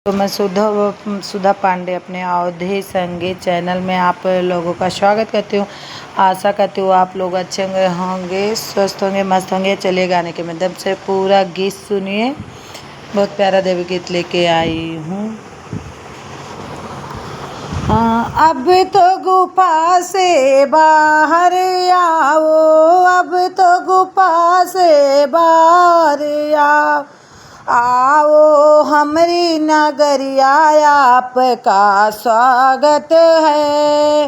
तो मैं सुधा पांडे अपने अवधि संगीत चैनल में आप लोगों का स्वागत करती हूँ। आशा करती हूँ आप लोग अच्छे होंगे, स्वस्थ होंगे, मस्त होंगे। चलिए गाने के माध्यम से पूरा गीत सुनिए। बहुत प्यारा देवी गीत लेके आई हूँ। अब तो गुफा से बाहर आओ, अब तो गुफा से बाहर आओ हमारी नगरिया आपका स्वागत है।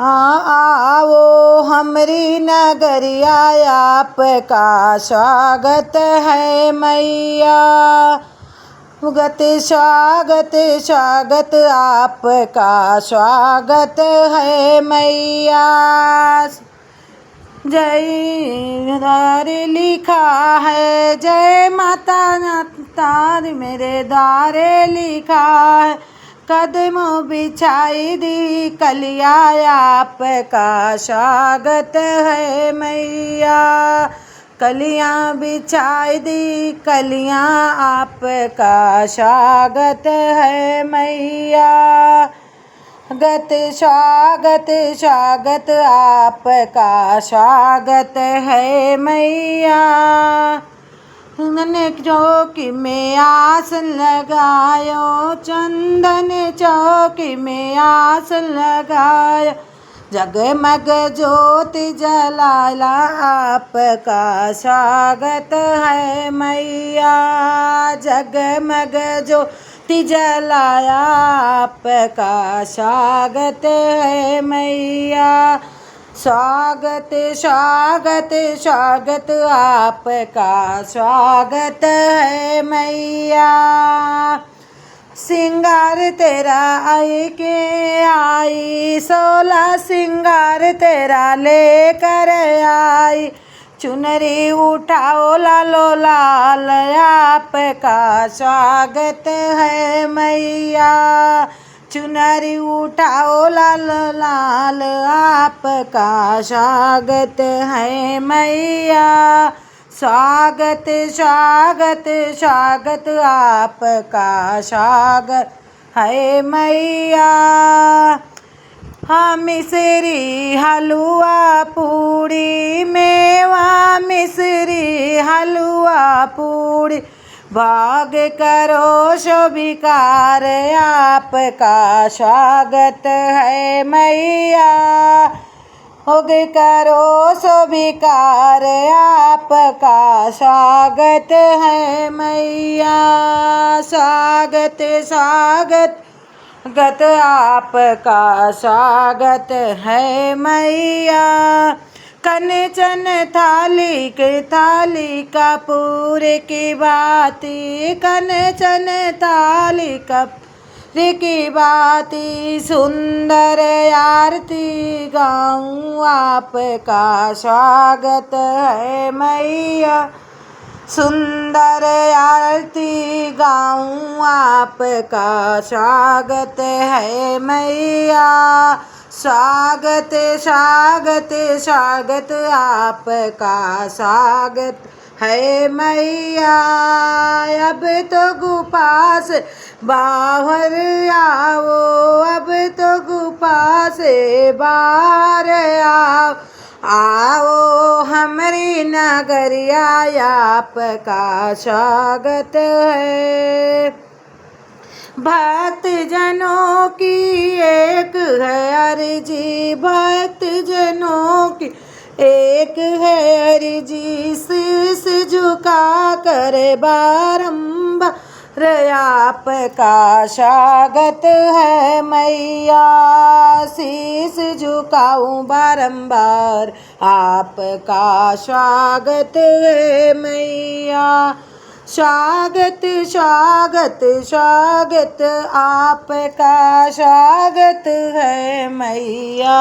आओ हमारी नगरिया आपका स्वागत है मैया। स्वागत स्वागत आपका स्वागत है मैया। जय द्वार लिखा है, जय माता तार मेरे द्वारे लिखा है। कदमों बिछाई दी कलिया आपका स्वागत है मैया। कलियाँ बिछाई दी कलियाँ आपका स्वागत है मैया। स्वागत स्वागत आपका स्वागत है मैया। चंदन चौकी में आसन लगायो, चंदन चौकी में आसन लगायो। जगमग ज्योति जलाला आपका स्वागत है मैया। जगमग ज्योति जलाया आपका स्वागत है मैया। स्वागत स्वागत स्वागत आपका स्वागत है मैया। सिंगार तेरा आई के आई, 16 सिंगार तेरा लेकर आई। चुनरी उठाओ लालो लाल आपका स्वागत है मैया। चुनरी उठाओ लाल लाल आपका स्वागत है मैया। स्वागत स्वागत स्वागत आपका स्वागत है मैया। हाँ मिश्री हलवा पूड़ी, मेवा मिश्री हलवा पूड़ी। भाग करो शोभिकार आपका स्वागत है मैया। भोग करो शोभिकार आपका स्वागत है मैया। स्वागत स्वागत गत आपका स्वागत है मैया। कंचन थाली के थाली कपूर की बाती, कंचन थाली कपूर की बाती। सुंदर आरती गाऊं आपका स्वागत है मैया। सुंदर आरती गाऊं आपका स्वागत है मैया। स्वागत स्वागत स्वागत आपका स्वागत है मैया। अब तो गुफा से बाहर आओ, अब तो गुफा से बाहर आओ हमारी नगरिया आपका स्वागत है। भक्त जनों की एक है अर्जी, भक्त जनों की एक है अर्जी। शीश झुका कर बारंबार आपका स्वागत है मैया। शीश झुकाऊं बारंबार आपका स्वागत है मैया। स्वागत स्वागत स्वागत आपका स्वागत है मैया।